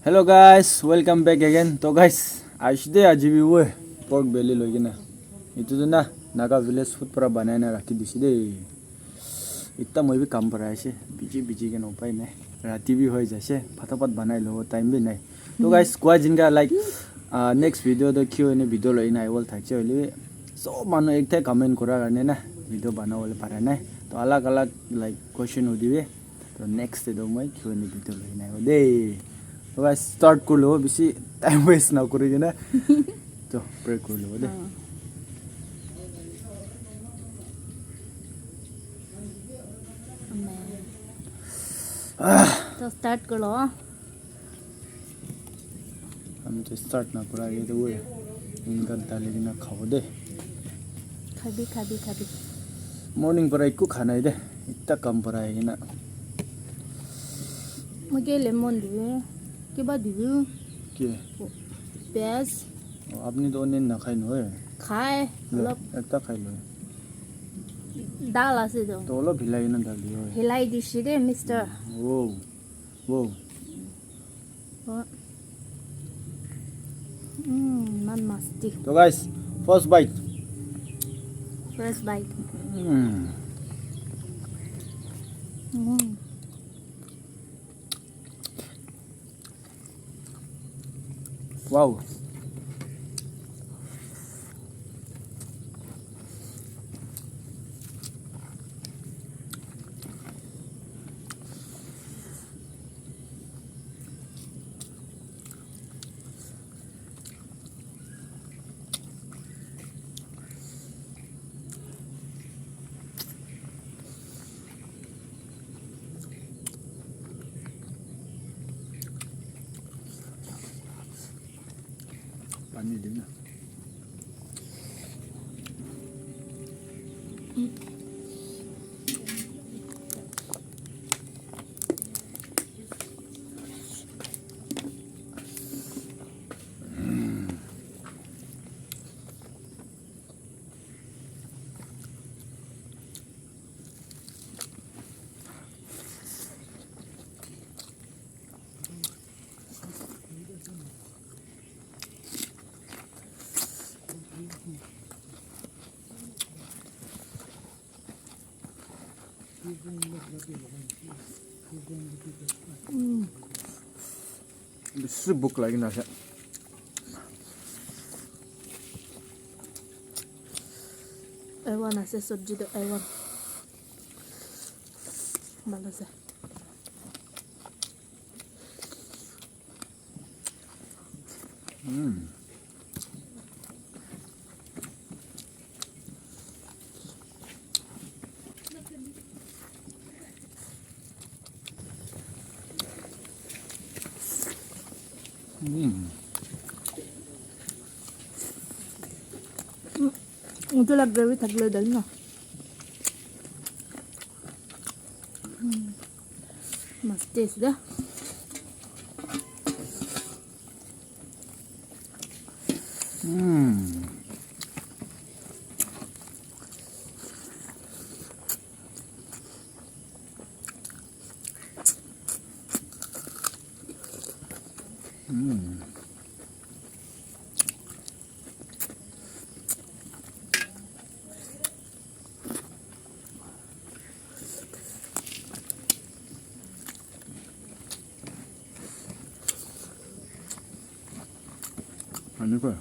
Hello guys, welcome back again. So guys, आज दे आज भी वो pork belly लोगी ना. इतो तो ना naga village food पूरा बनाए ना राती दिसी दे. इतना मैं भी काम पर आया से बिजी के नौपाई नहीं. राती भी हो जैसे फटाफट बनाए लो टाइम भी नहीं. तो guys, कोई जिनका like next video तो क्यों ने video लो इन्हें बोल था चलो so मानो एक थे comment करा करने ना video बना वाले पारा नहीं. तो अलग अलग like question हो दिए. तो next तो मैं क्यों ने video लो इन्हें वो दे. तो गाइस स्टार्ट कर लो बेसी टाइम वेस्ट ना करेंगे ना तो प्रे कर लो दे तो स्टार्ट कर लो हम तो स्टार्ट ना करा ये तो वो इनका डालेगी ना खाओ दे खाबी मॉर्निंग पर एक को खाना है दे इतना कम पर आएगी ना मुझे लेमन दिए के बाद दिए क्या प्याज आपने तो नहीं ना खाई नो है खाए लो इतना खाई लो दाल ऐसे तो लो भिलाई ना डाल दियो हिलाई दी सीधे मिस्टर वो मन मस्ती तो गाइस फर्स्ट बाइट Wow. पानी देना This book lagi nasi. एवन ऐसे सब्जी तो एवन मतलब से itu lah gravy tak boleh dah na mesti sudah 아닐 거야.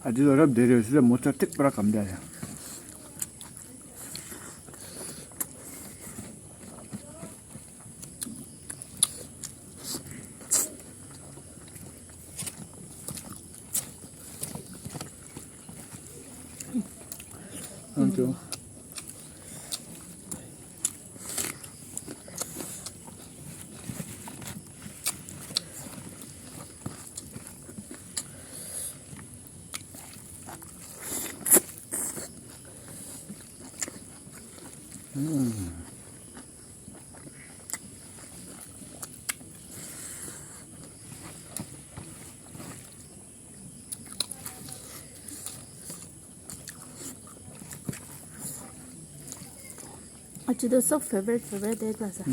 아주 어렵 내려서 모짜 특별한 감자야. Thank you. 아치도 so favorite 해봐서.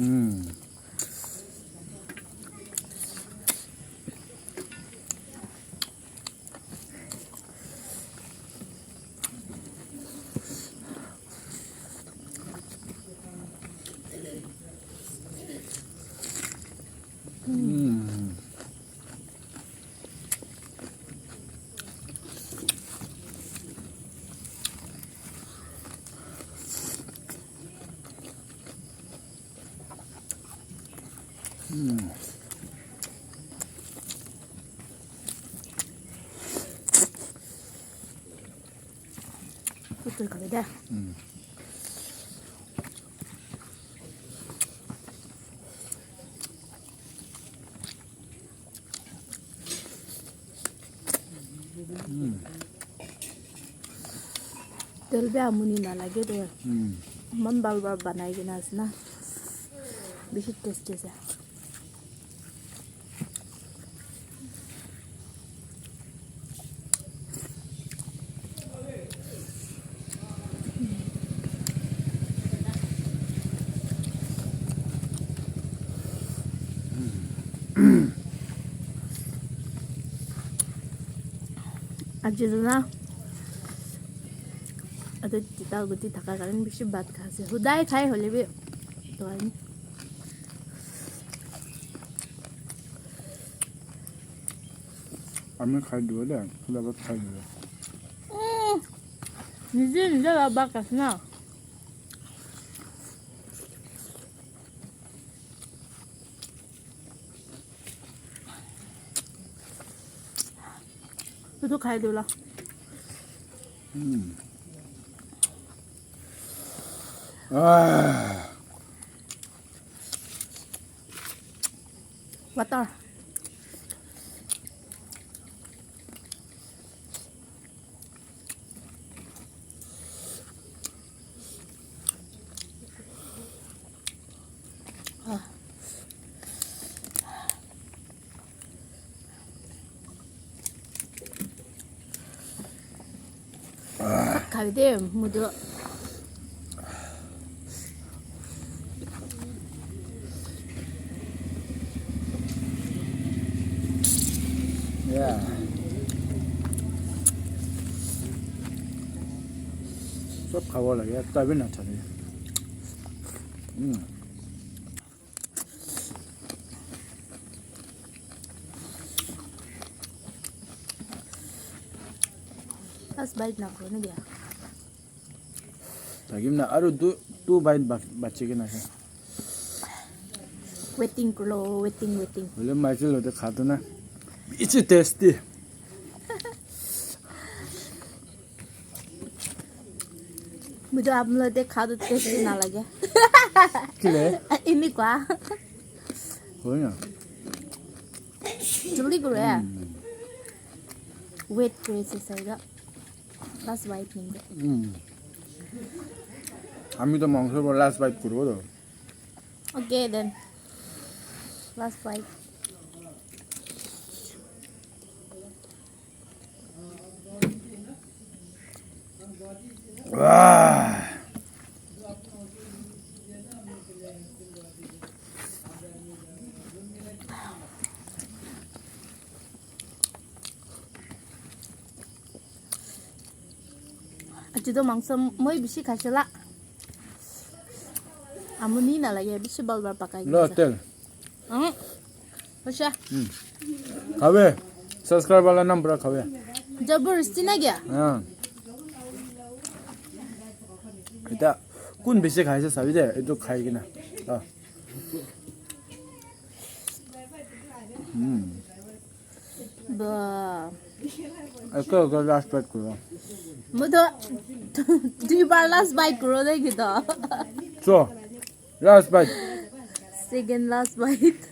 소스 가게다. तेल भी आमुनी ना लगे तो मन बार बार बनाएगी ना इसना बेशि टेस्टी से आज जो ना अरे चिता गुती थका कारण बेशि बात खासे हुदाय खाए होले भी तो आई আমি খাই দিব দে লগত খাই দিব নিজে নিজে বাবা কাছ না তো খাই দিলা water खाई दे मुझे Yeah. सब खावा लगे तभी ना चले बस बाइट ना करो ना गया ताकि ना अरे दो बाइट बच्चे के ना है waiting करो waiting बोले माइकल होते खाते ना इसे टेस्टी मुझे आप लोग देख खा तो टेस्टी ना लगे किले इन्हीं क्या हो ना जल्दी करो यार वेट करे से सही का बस वाइट नहीं दे हमी तो मांगसर पर लास्ट बाइट करो तो ओके देन लास्ट बाइट वाह 아직도 망상 뭐이 비시 가실라 아무니 나라게 비시 발발 바까이 लो तेल 응 보셔 खावे सब्सक्राइब वाला नंबर खावे जबरदस्ती ना गया हाँ इतना कौन बेचे खाए से सभी दे इतो खाएगी ना ब Okay, last bite kuro. Mo to 2 bar last bite kuro dai kita. So, last bite. Second last bite.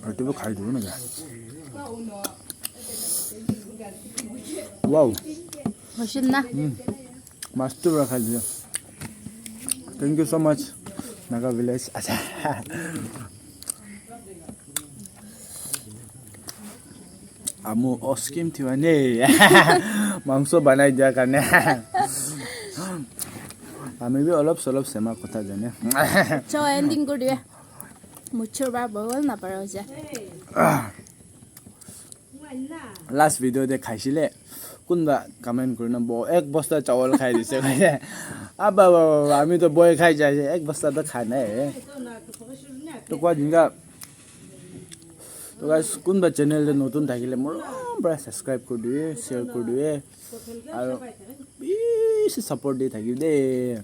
Artibo khai dibo na ga. Wow. Hoshim na. Master ra khai diyo. Thank you so much, Naga Village. Acha. Amu oskim thiwa ne. Mangso banai dia karne. Ami bi olop solop sema kotha jane. So ending ko diye. Muchur bar bol na paro je. Last video de khaisile kunba comment korna bo ek bosta chawal khai dise khaise aba ami to boy khai jai ek bosta to khana hai to kwa dinga to guys kunba channel de notun thakile mor bra subscribe kor diye share kor diye aro beshi support de thaki de